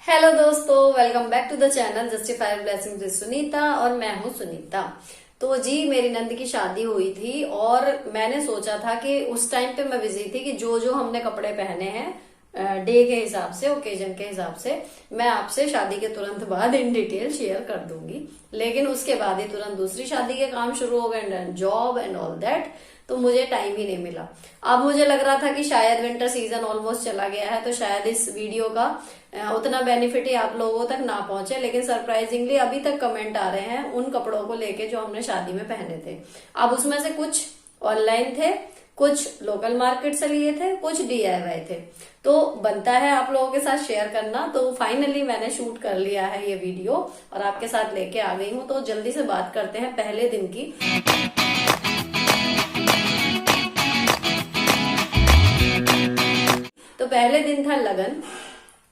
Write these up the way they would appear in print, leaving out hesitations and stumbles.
Hello दोस्तों, welcome back to the channel justified blessings with Sunita. और मैं हूं सुनीता। तो जी मेरी नंद की शादी हुई थी और मैंने सोचा था कि उस टाइम पे मैं बिजी थी कि जो जो हमने कपड़े पहने हैं डे के हिसाब से, ओकेजन के हिसाब से, मैं आपसे शादी के तुरंत बाद इन डिटेल शेयर कर दूंगी। लेकिन उसके बाद ही तुरंत दूसरी शादी के काम शुरू हो गए and job and all that, तो मुझे टाइम ही नहीं मिला। अब मुझे लग रहा था कि शायद विंटर सीजन ऑलमोस्ट चला गया है, तो शायद इस वीडियो का उतना बेनिफिट ही आप लोगों तक ना पहुंचे। लेकिन सरप्राइजिंगली अभी तक कमेंट आ रहे हैं उन कपड़ों को लेके जो हमने शादी में पहने थे। अब उसमें से कुछ ऑनलाइन थे, कुछ लोकल मार्केट से लिए थे, कुछ DIY थे। तो बनता है आप लोगों के साथ शेयर करना। तो फाइनली मैंने शूट कर लिया है ये वीडियो और आपके साथ लेके आ गई हूँ। तो जल्दी से बात करते हैं पहले दिन की। तो पहले दिन था लगन।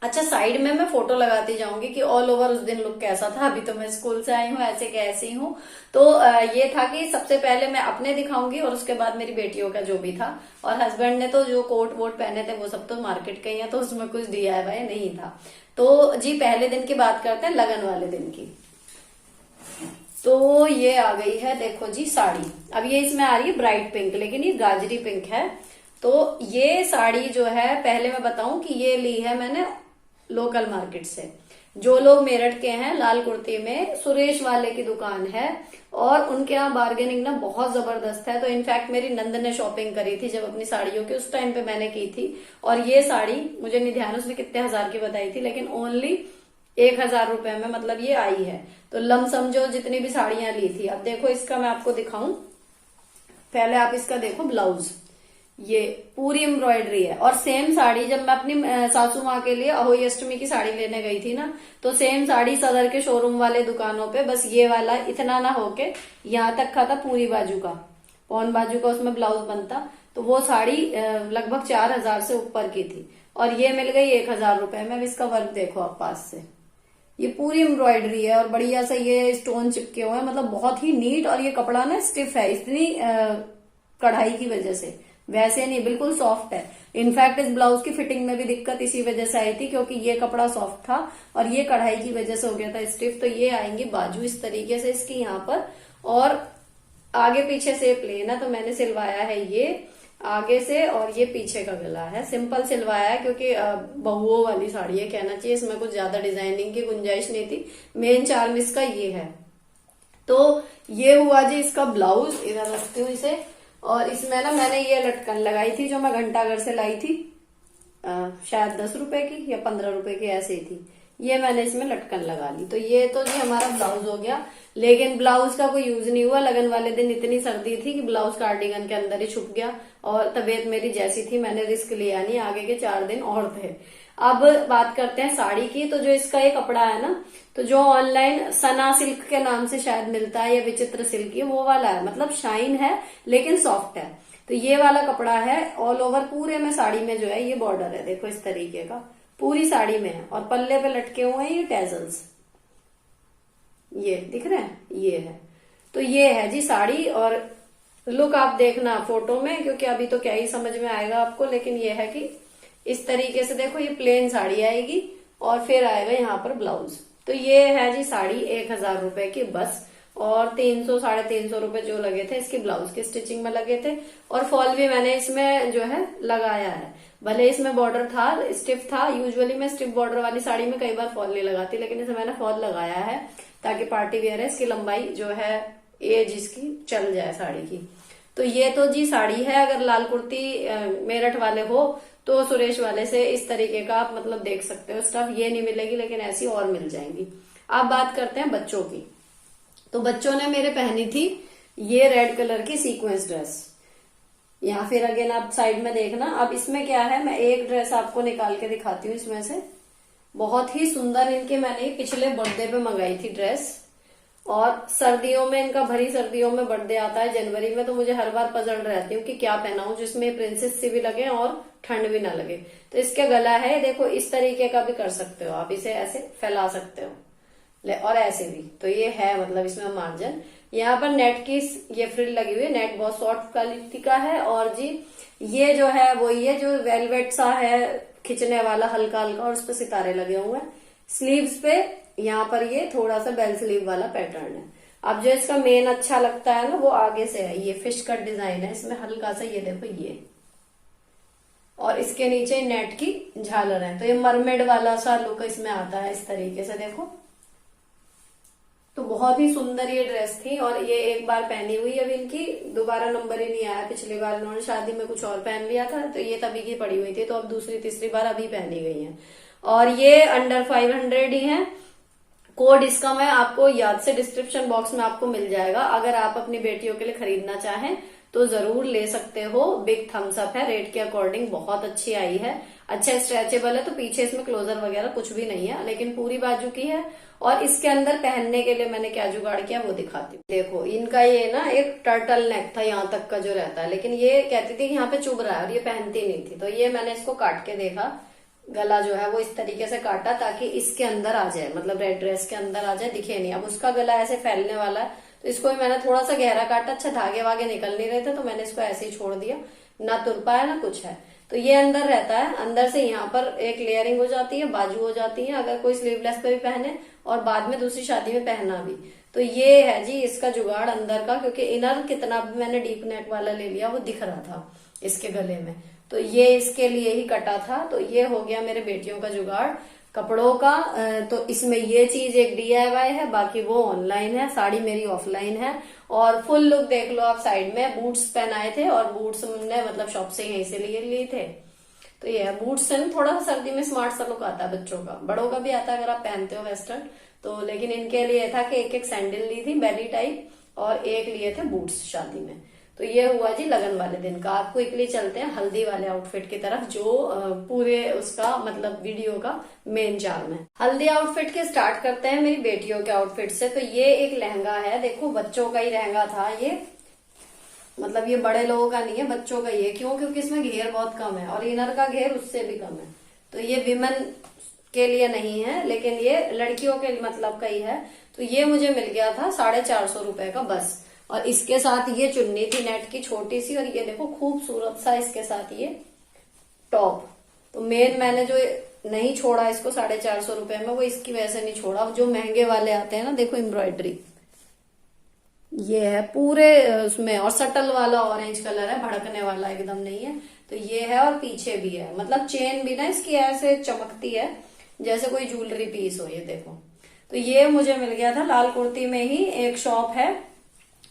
अच्छा, साइड में मैं फोटो लगाती जाऊंगी कि ऑल ओवर उस दिन लुक कैसा था। अभी तो मैं स्कूल से आई हूँ, ऐसे कैसी हूँ। तो ये था कि सबसे पहले मैं अपने दिखाऊंगी और उसके बाद मेरी बेटियों का जो भी था। और हस्बैंड ने तो जो कोट वोट पहने थे वो सब तो मार्केट के ही है, तो उसमें कुछ DIY नहीं था। तो जी पहले दिन की बात करते हैं, लगन वाले दिन की। तो ये आ गई है, देखो जी साड़ी। अब ये इसमें आ रही है ब्राइट पिंक, लेकिन ये गाजरी पिंक है। तो ये साड़ी जो है, पहले मैं बताऊं कि ये ली है मैंने लोकल मार्केट से। जो लोग मेरठ के हैं, लाल कुर्ती में सुरेश वाले की दुकान है और उनके यहाँ बार्गेनिंग ना बहुत जबरदस्त है। तो इनफैक्ट मेरी नंद ने शॉपिंग करी थी जब अपनी साड़ियों की, उस टाइम पे मैंने की थी। और ये साड़ी मुझे नहीं ध्यान उसने कितने हजार की बताई थी, लेकिन ओनली 1,000 रुपए में मतलब ये आई है। तो लमसम जो जितनी भी साड़ियां ली थी। अब देखो इसका मैं आपको दिखाऊं। पहले आप इसका देखो ब्लाउज, ये पूरी एम्ब्रॉयडरी है। और सेम साड़ी जब मैं अपनी सासू माँ के लिए अहोई अष्टमी की साड़ी लेने गई थी ना, तो सेम साड़ी सदर के शोरूम वाले दुकानों पे, बस ये वाला इतना ना होके यहाँ तक का था, पूरी बाजू का, पौन बाजू का उसमें ब्लाउज बनता। तो वो साड़ी लगभग 4,000 से ऊपर की थी और ये मिल गई 1,000 रुपए में। अब इसका वर्क देखो आप पास से, ये पूरी एम्ब्रॉयडरी है और बढ़िया से ये स्टोन चिपके हुए हैं, मतलब बहुत ही नीट। और ये कपड़ा ना स्टिफ है इतनी कढ़ाई की वजह से, वैसे नहीं, बिल्कुल सॉफ्ट है। इनफैक्ट इस ब्लाउज की फिटिंग में भी दिक्कत इसी वजह से आई थी, क्योंकि ये कपड़ा सॉफ्ट था और ये कढ़ाई की वजह से हो गया था स्टिफ। तो ये आएंगी बाजू इस तरीके से इसकी यहाँ पर, और आगे पीछे से प्लेन है। तो मैंने सिलवाया है ये आगे से, और ये पीछे का गला है, सिंपल सिलवाया है क्योंकि बहुओं वाली साड़ी है कहना चाहिए, इसमें कुछ ज्यादा डिजाइनिंग की गुंजाइश नहीं थी। मेन चार्म इसका ये है। तो ये हुआ जी इसका ब्लाउज। इधर रखती हूँ इसे। और इसमें ना मैंने ये लटकन लगाई थी जो मैं घंटाघर से लाई थी, शायद 10 रुपए की या 15 रुपए की ऐसे ही थी। ये मैंने इसमें लटकन लगा ली। तो ये तो जी हमारा ब्लाउज हो गया। लेकिन ब्लाउज का कोई यूज नहीं हुआ। लगन वाले दिन इतनी सर्दी थी कि ब्लाउज कार्डिगन के अंदर ही छुप गया और तबीयत मेरी जैसी थी, मैंने रिस्क लिया नहीं, आगे के 4 दिन और थे। अब बात करते हैं साड़ी की। तो जो इसका ये कपड़ा है ना, तो जो ऑनलाइन सना सिल्क के नाम से शायद मिलता है या विचित्र सिल्क, ये वो वाला है, मतलब शाइन है लेकिन सॉफ्ट है। तो ये वाला कपड़ा है। ऑल ओवर पूरे में साड़ी में जो है ये बॉर्डर है, देखो इस तरीके का पूरी साड़ी में है। और पल्ले पे लटके हुए हैं ये टेजल्स, ये दिख रहे हैं, ये है। तो ये है जी साड़ी। और लुक आप देखना फोटो में, क्योंकि अभी तो क्या ही समझ में आएगा आपको। लेकिन ये है कि इस तरीके से देखो, ये प्लेन साड़ी आएगी और फिर आएगा यहाँ पर ब्लाउज। तो ये है जी साड़ी 1,000 रुपए की बस। और 300 साढ़े 300 रुपए जो लगे थे इसके ब्लाउज की स्टिचिंग में लगे थे। और फॉल भी मैंने इसमें जो है लगाया है। भले इसमें बॉर्डर था, स्टिफ था। यूजुअली मैं स्टिफ बॉर्डर वाली साड़ी में कई बार फॉल नहीं लगाती, लेकिन इसमें मैंने फॉल लगाया है ताकि पार्टी वेयर है, इसकी लंबाई जो है एज इसकी चल जाए साड़ी की। तो ये तो जी साड़ी है। अगर लाल कुर्ती मेरठ वाले हो तो सुरेश वाले से इस तरीके का आप मतलब देख सकते हो स्टफ। ये नहीं मिलेगी लेकिन ऐसी और मिल जाएंगी। अब बात करते हैं बच्चों की। तो बच्चों ने मेरे पहनी थी ये रेड कलर की सीक्वेंस ड्रेस, या फिर अगेन आप साइड में देखना। अब इसमें क्या है, मैं एक ड्रेस आपको निकाल के दिखाती हूँ इसमें से। बहुत ही सुंदर इनके मैंने पिछले बर्थडे पे मंगाई थी ड्रेस। और सर्दियों में, इनका भरी सर्दियों में बर्थडे आता है जनवरी में, तो मुझे हर बार पजल रहती हूँ कि क्या पहनाऊं जिसमें प्रिंसेस सी भी लगे और ठंड भी ना लगे। तो इसका गला है, देखो इस तरीके का भी कर सकते हो आप, इसे ऐसे फैला सकते हो और ऐसे भी। तो ये है मतलब इसमें मार्जिन। यहाँ पर नेट की ये फ्रिल लगी हुई है, नेट बहुत सॉफ्ट क्वालिटी का है। और जी ये जो है वो ये जो वेलवेट सा है खिंचने वाला हल्का हल्का, और उस पर सितारे लगे हुए हैं। स्लीव्स पे यहाँ पर ये थोड़ा सा बेल स्लीव वाला पैटर्न है। अब जो इसका मेन अच्छा लगता है ना वो आगे से है, ये फिश कट डिजाइन है, इसमें हल्का सा ये देखो ये, और इसके नीचे नेट की झालर है, तो ये मरमेड वाला सा लुक इसमें आता है इस तरीके से देखो। तो बहुत ही सुंदर ये ड्रेस थी, और ये एक बार पहनी हुई अब इनकी दोबारा नंबर ही नहीं आया। पिछली बार इन्होंने शादी में कुछ और पहन लिया था, तो ये तभी की पड़ी हुई थी, तो अब दूसरी तीसरी बार अभी पहनी गई है। और ये अंडर 500 ही है। कोड इसका मैं आपको याद से डिस्क्रिप्शन बॉक्स में आपको मिल जाएगा। अगर आप अपनी बेटियों के लिए खरीदना चाहें तो जरूर ले सकते हो। बिग थम्स अप है, रेट के अकॉर्डिंग बहुत अच्छी आई है। अच्छा स्ट्रेचेबल है, तो पीछे इसमें क्लोजर वगैरह कुछ भी नहीं है, लेकिन पूरी बाजू की है। और इसके अंदर पहनने के लिए मैंने क्या जुगाड़ किया वो दिखाती हूँ। देखो इनका ये ना एक टर्टल नेक था यहाँ तक का जो रहता है, लेकिन ये कहती थी कि यहाँ पे चुभ रहा है और ये पहनती नहीं थी, तो ये मैंने इसको काट के देखा, गला जो है वो इस तरीके से काटा ताकि इसके अंदर आ जाए, मतलब रेड ड्रेस के अंदर आ जाए, दिखे नहीं। अब उसका गला ऐसे फैलने वाला है, तो इसको भी मैंने थोड़ा सा गहरा काटा। अच्छा धागे वागे निकल नहीं रहे थे, तो मैंने इसको ऐसे ही छोड़ दिया, ना तुर पाया ना कुछ है। तो ये अंदर रहता है, अंदर से यहाँ पर एक लेयरिंग हो जाती है, बाजू हो जाती है अगर कोई स्लीवलेस पे भी पहने, और बाद में दूसरी शादी में पहना भी। तो ये है जी इसका जुगाड़ अंदर का, क्योंकि इनर कितना भी मैंने डीप नेक वाला ले लिया वो दिख रहा था इसके गले में, तो ये इसके लिए ही कटा था। तो ये हो गया मेरे बेटियों का जुगाड़ कपड़ों का। तो इसमें ये चीज एक DIY है, बाकी वो ऑनलाइन है, साड़ी मेरी ऑफलाइन है। और फुल लुक देख लो आप, साइड में बूट्स पहनाए थे, और बूट्स हमने मतलब शॉप से यहीं से लिए थे। तो ये है बूट्स से थोड़ा सा सर्दी में स्मार्ट सा लुक आता है बच्चों का, बड़ों का भी आता है अगर आप पहनते हो वेस्टर्न तो। लेकिन इनके लिए था कि एक एक सैंडल ली थी बेली टाइप, और एक लिए थे बूट्स शादी में। तो ये हुआ जी लगन वाले दिन का। आपको एक लिए चलते हैं हल्दी वाले आउटफिट की तरफ, जो पूरे उसका मतलब वीडियो का मेन चार्म है। हल्दी आउटफिट के स्टार्ट करते हैं मेरी बेटियों के आउटफिट से। तो ये एक लहंगा है, देखो बच्चों का ही लहंगा था ये, मतलब ये बड़े लोगों का नहीं है, बच्चों का ही है। क्यों? क्योंकि इसमें घेर बहुत कम है, और इनर का घेर उससे भी कम है। तो ये विमेन के लिए नहीं है, लेकिन ये लड़कियों के मतलब का ही है। तो ये मुझे मिल गया था 450 रुपए का बस। और इसके साथ ये चुन्नी थी नेट की छोटी सी, और ये देखो खूबसूरत सा इसके साथ ये टॉप। तो मेन मैंने जो नहीं छोड़ा इसको 450 रुपए में, वो इसकी वजह से नहीं छोड़ा। जो महंगे वाले आते हैं ना, देखो एम्ब्रॉयडरी ये है पूरे उसमें, और सटल वाला ऑरेंज कलर है, भड़कने वाला एकदम नहीं है। तो ये है, और पीछे भी है, मतलब चेन भी ना इसकी ऐसे चमकती है जैसे कोई ज्वेलरी पीस हो, ये देखो। तो ये मुझे मिल गया था लाल कुर्ती में ही। एक शॉप है,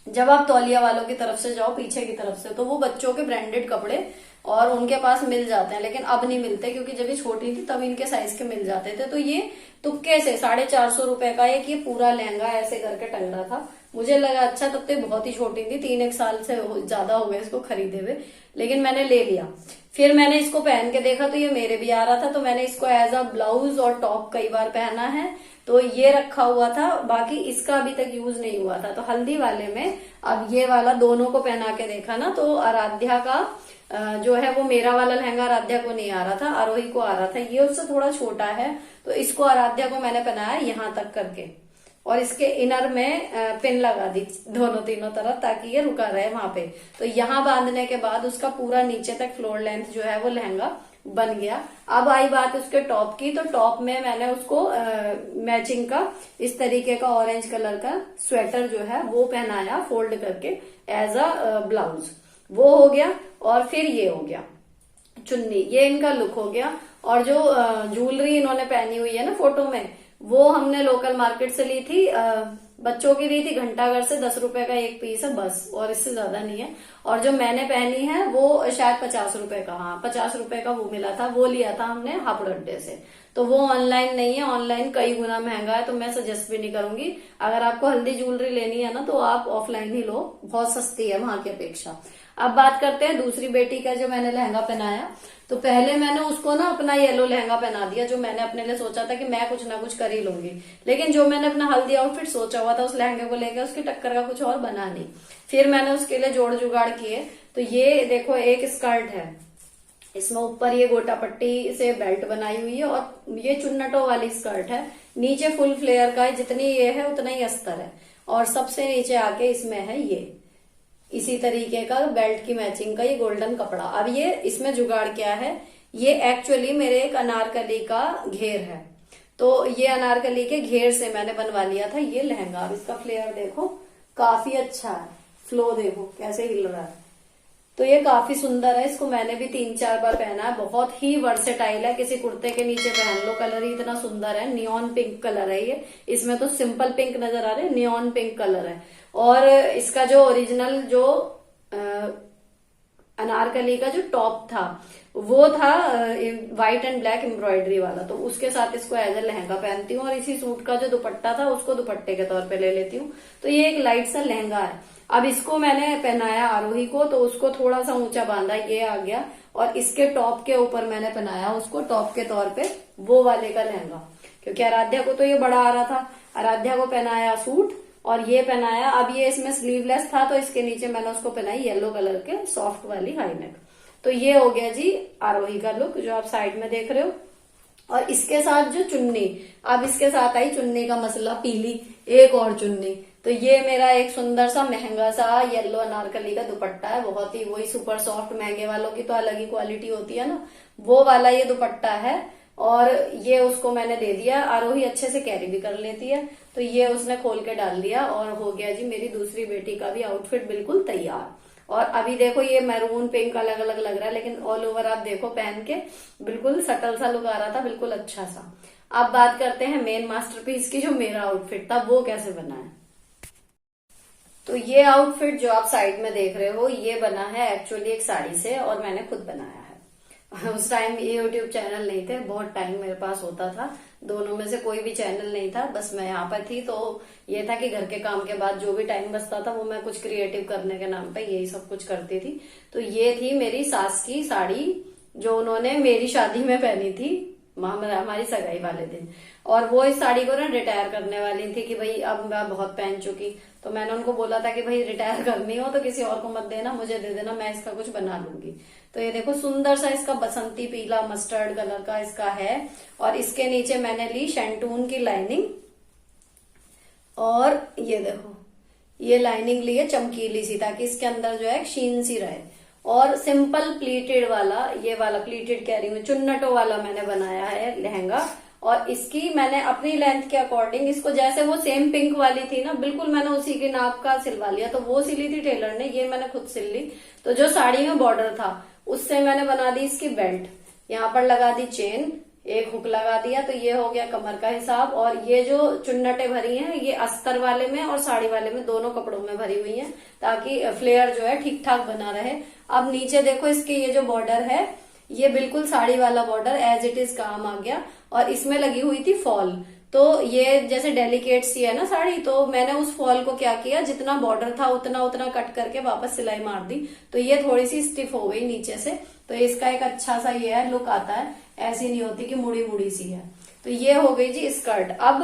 जब आप तौलिया वालों की तरफ से जाओ पीछे की तरफ से, तो वो बच्चों के ब्रांडेड कपड़े और उनके पास मिल जाते हैं, लेकिन अब नहीं मिलते, क्योंकि जब ये छोटी थी तब इनके साइज के मिल जाते थे। तो ये तुक्के से 450 रुपए का एक ये पूरा लहंगा ऐसे करके टंग रहा था। मुझे लगा अच्छा, तब तो बहुत ही छोटी थी, 3-1 साल से ज्यादा हो गए इसको खरीदे हुए, लेकिन मैंने ले लिया। फिर मैंने इसको पहन के देखा तो ये मेरे भी आ रहा था, तो मैंने इसको एज अ ब्लाउज और टॉप कई बार पहना है। तो ये रखा हुआ था, बाकी इसका अभी तक यूज नहीं हुआ था। तो हल्दी वाले में अब ये वाला दोनों को पहना के देखा ना, तो आराध्या का जो है वो मेरा वाला लहंगा आराध्या को नहीं आ रहा था, आरोही को आ रहा था। ये उससे थोड़ा छोटा है, तो इसको आराध्या को मैंने पहनाया यहाँ तक करके, और इसके इनर में पिन लगा दी दोनों तीनों तरफ, ताकि ये रुका रहे वहां पे। तो यहाँ बांधने के बाद उसका पूरा नीचे तक फ्लोर लेंथ जो है वो लहंगा बन गया। अब आई बात उसके टॉप की, तो टॉप में मैंने उसको मैचिंग का इस तरीके का ऑरेंज कलर का स्वेटर जो है वो पहनाया फोल्ड करके एज अ ब्लाउज, वो हो गया। और फिर ये हो गया चुन्नी, ये इनका लुक हो गया। और जो ज्वेलरी इन्होंने पहनी हुई है ना फोटो में, वो हमने लोकल मार्केट से ली थी, बच्चों की ली थी घंटाघर से, 10 रुपए का एक पीस है बस, और इससे ज्यादा नहीं है। और जो मैंने पहनी है वो शायद 50 रुपए का, हाँ 50 रुपए का वो मिला था, वो लिया था हमने हापुड़ अड्डे से। तो वो ऑनलाइन नहीं है, ऑनलाइन कई गुना महंगा है, तो मैं सजेस्ट भी नहीं करूंगी। अगर आपको हल्दी ज्वेलरी लेनी है ना, तो आप ऑफलाइन ही लो, बहुत सस्ती है वहां की अपेक्षा। अब बात करते हैं दूसरी बेटी का, जो मैंने लहंगा पहनाया। तो पहले मैंने उसको ना अपना येलो लहंगा पहना दिया, जो मैंने अपने लिए सोचा था कि मैं कुछ ना कुछ कर ही लूंगी। लेकिन जो मैंने अपना हल्दी आउटफिट सोचा हुआ था उस लहंगे को लेकर, उसकी टक्कर का कुछ और बना नहीं। फिर मैंने उसके लिए जोड़ जुगाड़ किए। तो ये देखो एक स्कर्ट है, इसमें ऊपर ये गोटा पट्टी से बेल्ट बनाई हुई है, और ये चुन्नटों वाली स्कर्ट है। नीचे फुल फ्लेयर का है, जितनी ये है उतना ही अस्तर है, और सबसे नीचे आके इसमें है ये इसी तरीके का बेल्ट की मैचिंग का ये गोल्डन कपड़ा। अब ये इसमें जुगाड़ क्या है, ये एक्चुअली मेरे एक अनारकली का घेर है। तो ये अनारकली के घेर से मैंने बनवा लिया था ये लहंगा। अब इसका फ्लेयर देखो काफी अच्छा है, फ्लो देखो कैसे हिल रहा है। तो ये काफी सुंदर है, इसको मैंने भी 3-4 बार पहना है। बहुत ही वर्सेटाइल है, किसी कुर्ते के नीचे पहन लो। कलर ही इतना सुंदर है, नियॉन पिंक कलर है ये। इसमें तो सिंपल पिंक नजर आ रहे हैं, नियॉन पिंक कलर है। और इसका जो ओरिजिनल जो अनारकली का जो टॉप था वो था व्हाइट एंड ब्लैक एम्ब्रॉयडरी वाला, तो उसके साथ इसको एज ए लहंगा पहनती हूँ। और इसी सूट का जो दुपट्टा था उसको दुपट्टे के तौर पे ले लेती हूँ। तो ये एक लाइट सा लहंगा है। अब इसको मैंने पहनाया आरोही को, तो उसको थोड़ा सा ऊंचा बांधा, ये आ गया। और इसके टॉप के ऊपर मैंने पहनाया उसको टॉप के तौर पे वो वाले का लहंगा, क्योंकि आराध्या को तो ये बड़ा आ रहा था। आराध्या को पहनाया सूट और ये पहनाया, अब ये इसमें स्लीवलेस था तो इसके नीचे मैंने उसको पहनाई येलो कलर के सॉफ्ट वाली हाई नेक। तो ये हो गया जी आरोही का लुक जो आप साइड में देख रहे हो। और इसके साथ जो चुन्नी, अब इसके साथ आई चुन्नी का मसला, पीली एक और चुन्नी। तो ये मेरा एक सुंदर सा महंगा सा येलो अनारकली का दुपट्टा है, बहुत ही वही सुपर सॉफ्ट, महंगे वालों की तो अलग ही क्वालिटी होती है ना, वो वाला ये दुपट्टा है। और ये उसको मैंने दे दिया, आरोही अच्छे से कैरी भी कर लेती है, तो ये उसने खोल के डाल दिया। और हो गया जी मेरी दूसरी बेटी का भी आउटफिट बिल्कुल तैयार। और अभी देखो ये मैरून पिंक अलग अलग लग रहा है, लेकिन ऑल ओवर आप देखो पहन के बिल्कुल सटल सा लुक आ रहा था, बिल्कुल अच्छा सा। अब बात करते हैं मेन मास्टरपीस की, जो मेरा आउटफिट था वो कैसे बना है। तो ये आउटफिट जो आप साइड में देख रहे हो ये बना है एक्चुअली एक साड़ी से, और मैंने खुद बनाया है। उस टाइम ये यूट्यूब चैनल नहीं थे, बहुत टाइम मेरे पास होता था, दोनों में से कोई भी चैनल नहीं था, बस मैं यहाँ पर थी। तो ये था कि घर के काम के बाद जो भी टाइम बचता था वो मैं कुछ क्रिएटिव करने के नाम पे यही सब कुछ करती थी। तो ये थी मेरी सास की साड़ी जो उन्होंने मेरी शादी में पहनी थी, हमारी सगाई वाले दिन। और वो इस साड़ी को ना रिटायर करने वाली थी कि भाई अब मैं बहुत पहन चुकी। तो मैंने उनको बोला था कि भाई रिटायर करनी हो तो किसी और को मत देना, मुझे दे देना, मैं इसका कुछ बना लूंगी। तो ये देखो सुंदर सा इसका बसंती पीला मस्टर्ड कलर का इसका है। और इसके नीचे मैंने ली शैंटून की लाइनिंग, और ये देखो ये लाइनिंग ली है चमकीली सी, ताकि इसके अंदर जो है शीन सी रहे। और सिंपल प्लीटेड वाला, ये वाला प्लीटेड कह रही हूँ, चुन्नटों वाला मैंने बनाया है लहंगा। और इसकी मैंने अपनी लेंथ के अकॉर्डिंग इसको, जैसे वो सेम पिंक वाली थी ना, बिल्कुल मैंने उसी के नाप का सिलवा लिया। तो वो सिली थी टेलर ने, ये मैंने खुद सिल ली। तो जो साड़ी में बॉर्डर था उससे मैंने बना दी इसकी बेल्ट, यहाँ पर लगा दी चेन, एक हुक लगा दिया। तो ये हो गया कमर का हिसाब। और ये जो चुन्नटे भरी हैं ये अस्तर वाले में और साड़ी वाले में दोनों कपड़ों में भरी हुई हैं, ताकि फ्लेयर जो है ठीक ठाक बना रहे। अब नीचे देखो इसके ये जो बॉर्डर है ये बिल्कुल साड़ी वाला बॉर्डर एज इट इज काम आ गया। और इसमें लगी हुई थी फॉल, तो ये जैसे डेलिकेट सी है ना साड़ी, तो मैंने उस फॉल को क्या किया, जितना बॉर्डर था उतना उतना कट करके वापस सिलाई मार दी। तो ये थोड़ी सी स्टिफ हो गई नीचे से, तो इसका एक अच्छा सा ये है लुक आता है, ऐसी नहीं होती कि मुड़ी मुड़ी सी है। तो ये हो गई जी स्कर्ट। अब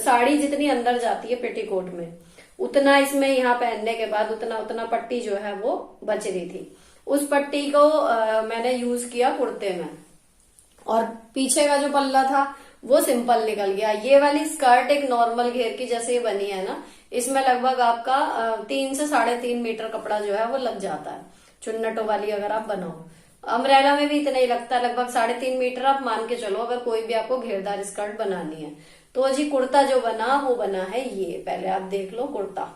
साड़ी जितनी अंदर जाती है पेटीकोट में, उतना इसमें यहाँ पहनने के बाद उतना उतना पट्टी जो है वो बच रही थी। उस पट्टी को मैंने यूज किया कुर्ते में। और पीछे का जो पल्ला था वो सिंपल निकल गया। ये वाली स्कर्ट एक नॉर्मल घेर की जैसे बनी है ना, इसमें लगभग आपका 3 से 3.5 मीटर कपड़ा जो है वो लग जाता है, चुन्नटों वाली अगर आप बनाओ। अम्ब्रेला में भी इतना ही लगता है, लगभग 3.5 मीटर आप मान के चलो, अगर कोई भी आपको घेरदार स्कर्ट बनानी है। तो जी कुर्ता जो बना वो बना है ये, पहले आप देख लो कुर्ता।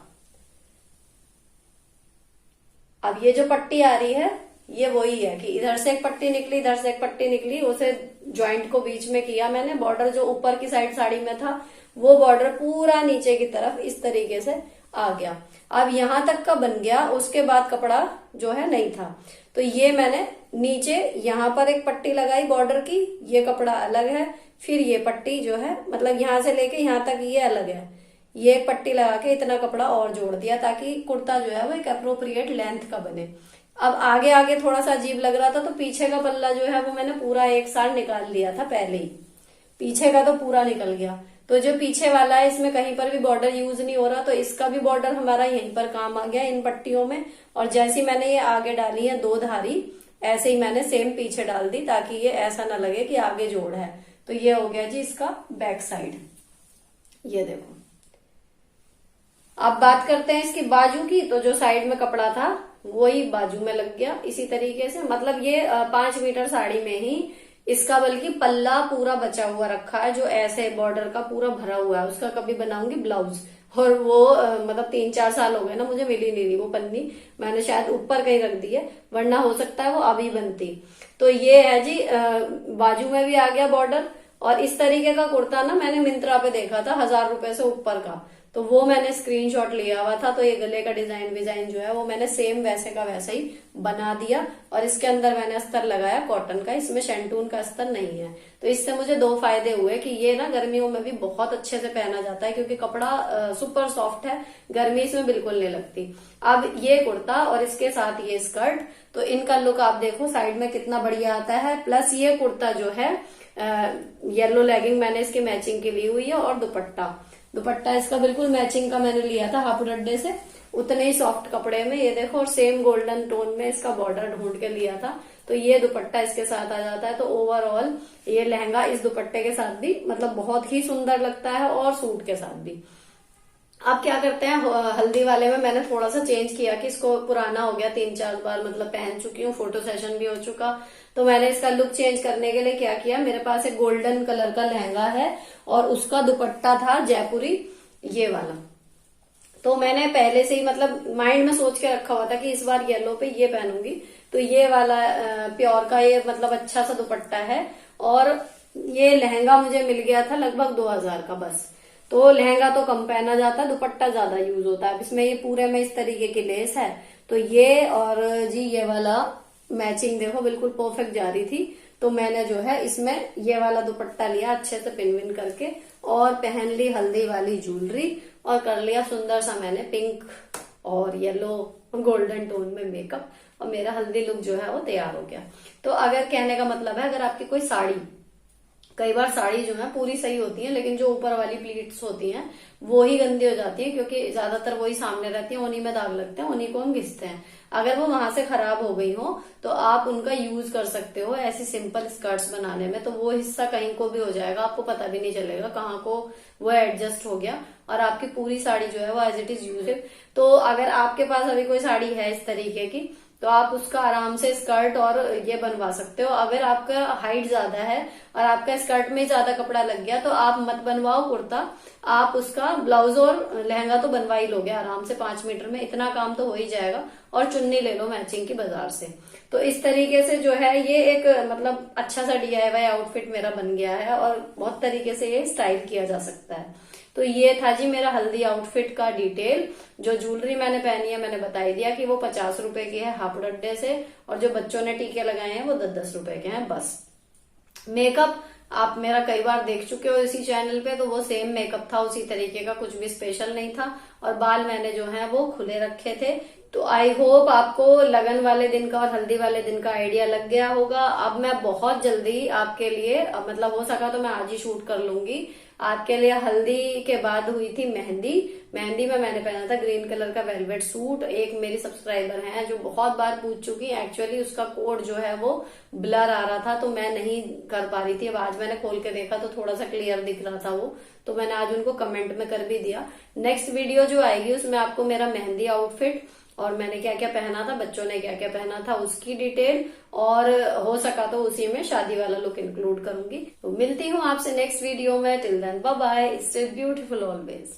अब ये जो पट्टी आ रही है ये वही है कि इधर से एक पट्टी निकली, इधर से एक पट्टी निकली, उसे ज्वाइंट को बीच में किया मैंने। बॉर्डर जो ऊपर की साइड साड़ी में था वो बॉर्डर पूरा नीचे की तरफ इस तरीके से आ गया। अब यहां तक का बन गया, उसके बाद कपड़ा जो है नहीं था। तो ये मैंने नीचे यहाँ पर एक पट्टी लगाई बॉर्डर की, ये कपड़ा अलग है। फिर ये पट्टी जो है मतलब यहाँ से लेके यहाँ तक ये अलग है, ये एक पट्टी लगा के इतना कपड़ा और जोड़ दिया, ताकि कुर्ता जो है वो एक अप्रोप्रिएट लेंथ का बने। अब आगे आगे थोड़ा सा अजीब लग रहा था, तो पीछे का पल्ला जो है वो मैंने पूरा एक साल निकाल लिया था पहले ही, पीछे का तो पूरा निकल गया। तो जो पीछे वाला है इसमें कहीं पर भी बॉर्डर यूज नहीं हो रहा, तो इसका भी बॉर्डर हमारा यहीं पर काम आ गया इन पट्टियों में। और जैसी मैंने ये आगे डाली है 2 धारी, ऐसे ही मैंने सेम पीछे डाल दी, ताकि ये ऐसा ना लगे कि आगे जोड़ है। तो ये हो गया जी इसका बैक साइड, ये देखो। अब बात करते हैं इसकी बाजू की। तो जो साइड में कपड़ा था वही बाजू में लग गया इसी तरीके से, मतलब ये 5 मीटर साड़ी में ही इसका बल्कि पल्ला पूरा बचा हुआ रखा है, जो ऐसे बॉर्डर का पूरा भरा हुआ है, उसका कभी बनाऊंगी ब्लाउज। और वो मतलब 3-4 साल हो गए ना, मुझे मिली नहीं रही वो पन्नी, मैंने शायद ऊपर कहीं रख दी है, वरना हो सकता है वो अभी बनती। तो ये है जी, बाजू में भी आ गया बॉर्डर। और इस तरीके का कुर्ता ना मैंने मिंत्रा पे देखा था 1000 रुपए से ऊपर का, तो वो मैंने स्क्रीनशॉट लिया हुआ था। तो ये गले का डिजाइन विजाइन जो है वो मैंने सेम वैसे का वैसा ही बना दिया। और इसके अंदर मैंने अस्तर लगाया कॉटन का, इसमें शैंटून का अस्तर नहीं है। तो इससे मुझे 2 फायदे हुए कि ये ना गर्मियों में भी बहुत अच्छे से पहना जाता है, क्योंकि कपड़ा सुपर सॉफ्ट है, गर्मी इसमें बिल्कुल नहीं लगती। अब ये कुर्ता और इसके साथ ये स्कर्ट, तो इनका लुक आप देखो साइड में कितना बढ़िया आता है। प्लस ये कुर्ता जो है येलो लेगिंग मैंने इसकी मैचिंग की ली हुई है, और दुपट्टा इसका बिल्कुल मैचिंग का मैंने लिया था हापुड़ अड्डे से, उतने ही सॉफ्ट कपड़े में, ये देखो। और सेम गोल्डन टोन में इसका बॉर्डर ढूंढ के लिया था। तो ये दुपट्टा इसके साथ आ जाता है। तो ओवरऑल ये लहंगा इस दुपट्टे के साथ भी मतलब बहुत ही सुंदर लगता है, और सूट के साथ भी। अब क्या करते हैं, हल्दी वाले में मैंने थोड़ा सा चेंज किया कि इसको पुराना हो गया, 3-4 बार मतलब पहन चुकी हूँ, फोटो सेशन भी हो चुका। तो मैंने इसका लुक चेंज करने के लिए क्या किया, मेरे पास एक गोल्डन कलर का लहंगा है और उसका दुपट्टा था जयपुरी ये वाला। तो मैंने पहले से ही मतलब माइंड में सोच के रखा हुआ था कि इस बार येलो पे ये पहनूंगी। तो ये वाला प्योर का ये मतलब अच्छा सा दुपट्टा है, और ये लहंगा मुझे मिल गया था लगभग 2000 का बस। तो लहंगा तो कम पहना जाता है, दुपट्टा ज्यादा यूज होता है। इसमें ये पूरे में इस तरीके की लेस है, तो ये और जी ये वाला मैचिंग देखो बिल्कुल परफेक्ट जा रही थी। तो मैंने जो है इसमें ये वाला दुपट्टा लिया अच्छे से पिन विन करके, और पहन ली हल्दी वाली ज्वेलरी, और कर लिया सुंदर सा मैंने पिंक और येलो गोल्डन टोन में मेकअप, और मेरा हल्दी लुक जो है वो तैयार हो गया। तो अगर कहने का मतलब है, अगर आपकी कोई साड़ी, कई बार साड़ी जो है पूरी सही होती है, लेकिन जो ऊपर वाली प्लीट्स होती हैं वो ही गंदी हो जाती है, क्योंकि ज्यादातर वही सामने रहती है, उन्हीं में दाग लगते हैं, उन्हीं को हम घिसते हैं। अगर वो वहां से खराब हो गई हो तो आप उनका यूज कर सकते हो ऐसी सिंपल स्कर्ट्स बनाने में। तो वो हिस्सा कहीं को भी हो जाएगा, आपको पता भी नहीं चलेगा कहाँ को वो एडजस्ट हो गया, और आपकी पूरी साड़ी जो है वो एज इट इज यूज। तो अगर आपके पास अभी कोई साड़ी है इस तरीके की, तो आप उसका आराम से स्कर्ट और ये बनवा सकते हो। अगर आपका हाइट ज्यादा है और आपका स्कर्ट में ज्यादा कपड़ा लग गया, तो आप मत बनवाओ कुर्ता, आप उसका ब्लाउज और लहंगा तो बनवा ही लोगे आराम से 5 मीटर में, इतना काम तो हो ही जाएगा। और चुन्नी ले लो मैचिंग की बाजार से। तो इस तरीके से जो है ये एक मतलब अच्छा सा DIY आउटफिट मेरा बन गया है, और बहुत तरीके से ये स्टाइल किया जा सकता है। तो ये था जी मेरा हल्दी आउटफिट का डिटेल। जो ज्वेलरी मैंने पहनी है मैंने बता ही दिया कि वो 50 रुपए की है हापुड़ अड्डे से, और जो बच्चों ने टीके लगाए हैं वो 10-10 रुपए के हैं बस। मेकअप आप मेरा कई बार देख चुके हो इसी चैनल पे, तो वो सेम मेकअप था, उसी तरीके का, कुछ भी स्पेशल नहीं था। और बाल मैंने जो है वो खुले रखे थे। तो आई होप आपको लगन वाले दिन का और हल्दी वाले दिन का आइडिया लग गया होगा। अब मैं बहुत जल्दी आपके लिए मतलब हो सका तो मैं आज ही शूट कर लूंगी आपके लिए। हल्दी के बाद हुई थी मेहंदी में मैंने पहना था ग्रीन कलर का वेलवेट सूट। एक मेरी सब्सक्राइबर हैं जो बहुत बार पूछ चुकी, एक्चुअली उसका कोड जो है वो ब्लर आ रहा था, तो मैं नहीं कर पा रही थी। अब आज मैंने खोल के देखा तो थोड़ा सा क्लियर दिख रहा था वो, तो मैंने आज उनको कमेंट में कर भी दिया। नेक्स्ट वीडियो जो आएगी उसमें आपको मेरा मेहंदी आउटफिट और मैंने क्या क्या पहना था, बच्चों ने क्या क्या पहना था, उसकी डिटेल, और हो सका तो उसी में शादी वाला लुक इंक्लूड करूंगी। तो मिलती हूँ आपसे नेक्स्ट वीडियो में। Till then bye bye, stay beautiful always.